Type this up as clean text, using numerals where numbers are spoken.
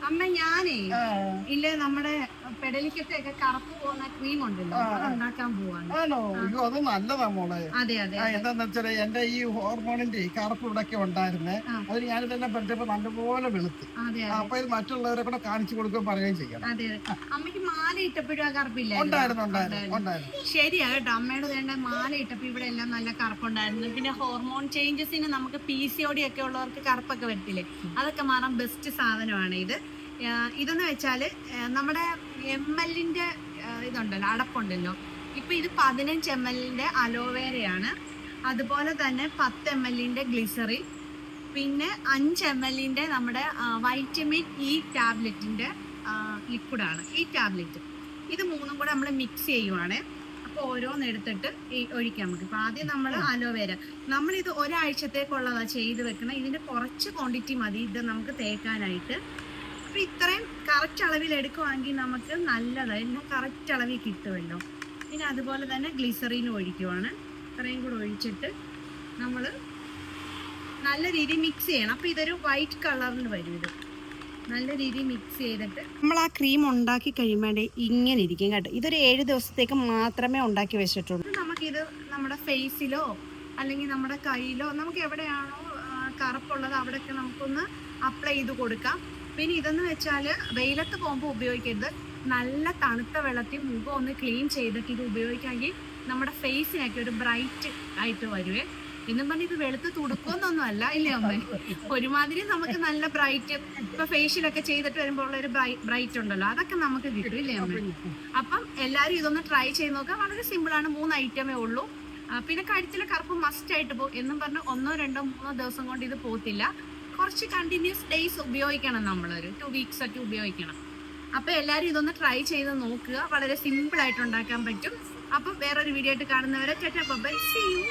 അമ്മ ഞാനേ ഇല്ല നമ്മുടെ പെടലിക്കത്തൊക്കെ കറുപ്പ് പോകുന്ന ക്രീം ഉണ്ടല്ലോ അത് ഉണ്ടാക്കാൻ പോവാണ്. ആണോ? അയ്യോ അത് നല്ലതാ മോളെ. അതെ അതെ എന്താന്ന് വെച്ചാല് എന്റെ ഈ ഹോർമോണിന്റെ കറുപ്പ് ഇവിടൊക്കെ ഉണ്ടായിരുന്നേ, അതിന് ഞാൻ തന്നെ പറ്റിയപ്പോ നല്ലപോലെ വെളുത്ത്. അപ്പൊ ഇത് മറ്റുള്ളവരെ കൂടെ കാണിച്ചു കൊടുക്കുകയും പറയുകയും ചെയ്യണം. അതെ അതെ. അമ്മയ്ക്ക് മാല ഇട്ടപ്പോഴും ആ കറുപ്പില്ല? ഉണ്ടായിരുന്നു. ശരിയാ കേട്ടോ, അമ്മയുടെ വേണ്ട മാല ഇട്ടപ്പോ ഇവിടെ എല്ലാം നല്ല കറുപ്പുണ്ടായിരുന്നു. പിന്നെ ഹോർമോൺ ചേഞ്ചസിന് നമുക്ക് PCOD ഒക്കെ ഉള്ളവർക്ക് കറുപ്പൊക്കെ വരത്തില്ലേ, അതൊക്കെ മാറാൻ ബെസ്റ്റ് സാധനമാണ് ഇത്. ഇതെന്ന് വെച്ചാല് നമ്മുടെ ML ഇതുണ്ടല്ലോ, അടപ്പുണ്ടല്ലോ. ഇപ്പൊ ഇത് 15 ml അലോവേരയാണ്, അതുപോലെ തന്നെ 10 ml ഗ്ലിസറിൻ, പിന്നെ 5 ml നമ്മുടെ വൈറ്റമിൻ E ടാബ്ലറ്റിന്റെ ലിക്വിഡാണ് ഈ ടാബ്ലറ്റ്. ഇത് മൂന്നും കൂടെ നമ്മൾ മിക്സ് ചെയ്യുവാണ്. അപ്പോൾ ഓരോന്ന് എടുത്തിട്ട് ഒഴിക്കാം നമുക്ക്. ഇപ്പം ആദ്യം നമ്മൾ അലോവേര, നമ്മളിത് ഒരാഴ്ചത്തേക്കുള്ളതാണ് ചെയ്ത് വെക്കണം. ഇതിൻ്റെ കുറച്ച് ക്വാണ്ടിറ്റി മതി ഇത് നമുക്ക് തേക്കാനായിട്ട്. അപ്പം ഇത്രയും കറക്റ്റ് അളവിൽ എടുക്കുവാണെങ്കിൽ നമുക്ക് നല്ലതാണ്, എല്ലാം കറക്റ്റ് അളവിൽ കിട്ടുമല്ലോ. പിന്നെ അതുപോലെ തന്നെ ഗ്ലിസറിനും ഒഴിക്കുവാണ്. ഇത്രയും കൂടെ ഒഴിച്ചിട്ട് നമ്മൾ നല്ല രീതിയിൽ മിക്സ് ചെയ്യണം. അപ്പോൾ ഇതൊരു വൈറ്റ് കളറിൽ വരും. ഇത് നല്ല രീതിയിൽ മിക്സ് ചെയ്തിട്ട് നമ്മൾ ആ ക്രീം ഉണ്ടാക്കി കഴിയുമ്പോൾ ഇങ്ങനെ ഇരിക്കും കേട്ടോ. ഇതൊരു 7 ദിവസത്തേക്ക് മാത്രമേ ഉണ്ടാക്കി വെച്ചിട്ടുള്ളൂ. നമുക്കിത് നമ്മുടെ ഫേസിലോ അല്ലെങ്കിൽ നമ്മുടെ കയ്യിലോ നമുക്ക് എവിടെയാണോ കറുപ്പുള്ളത് അവിടെയൊക്കെ നമുക്കൊന്ന് അപ്ലൈ ചെയ്ത് കൊടുക്കാം. പിന്നെ ഇതെന്ന് വെച്ചാൽ വെയിലത്ത് പോകുമ്പോൾ ഉപയോഗിക്കരുത്, നല്ല തണുത്ത വെള്ളത്തിൽ മുഖം ഒന്ന് ക്ലീൻ ചെയ്തിട്ട് ഇത് ഉപയോഗിക്കാമെങ്കിൽ നമ്മുടെ ഫേസിനൊക്കെ ഒരു ബ്രൈറ്റ് ആയിട്ട് വരുവേ. എന്നും പറഞ്ഞ് ഇത് വെളുത്ത് തുടുക്കൊന്നൊന്നും അല്ല, ഇല്ലേ അമ്മ? ഒരുമാതിരി നമുക്ക് നല്ല ബ്രൈറ്റ്, ഇപ്പൊ ഫേഷ്യലൊക്കെ ചെയ്തിട്ട് വരുമ്പോൾ ഉള്ള ഒരു ബ്രൈറ്റ് ഉണ്ടല്ലോ, അതൊക്കെ നമുക്ക് കിട്ടും, ഇല്ലേ അമ്മ? അപ്പം എല്ലാവരും ഇതൊന്ന് ട്രൈ ചെയ്ത് നോക്കാം. വളരെ സിമ്പിളാണ്, 3 ഐറ്റമേ ഉള്ളൂ. പിന്നെ കഴുത്തിലെ കറുപ്പ് മസ്റ്റ് ആയിട്ട് പോകും എന്നും പറഞ്ഞ് 1, 2, 3 ദിവസം കൊണ്ട് ഇത് പോകത്തില്ല. കുറച്ച് കണ്ടിന്യൂസ് ഡേയ്സ് ഉപയോഗിക്കണം, നമ്മളൊരു 2 വീക്സ് ഒക്കെ ഉപയോഗിക്കണം. അപ്പൊ എല്ലാവരും ഇതൊന്ന് ട്രൈ ചെയ്ത് നോക്കുക, വളരെ സിമ്പിൾ ആയിട്ട് ഉണ്ടാക്കാൻ പറ്റും. അപ്പം വേറൊരു വീഡിയോ ആയിട്ട് കാണുന്നവരെ ടാറ്റാ ബൈ, സീ യു.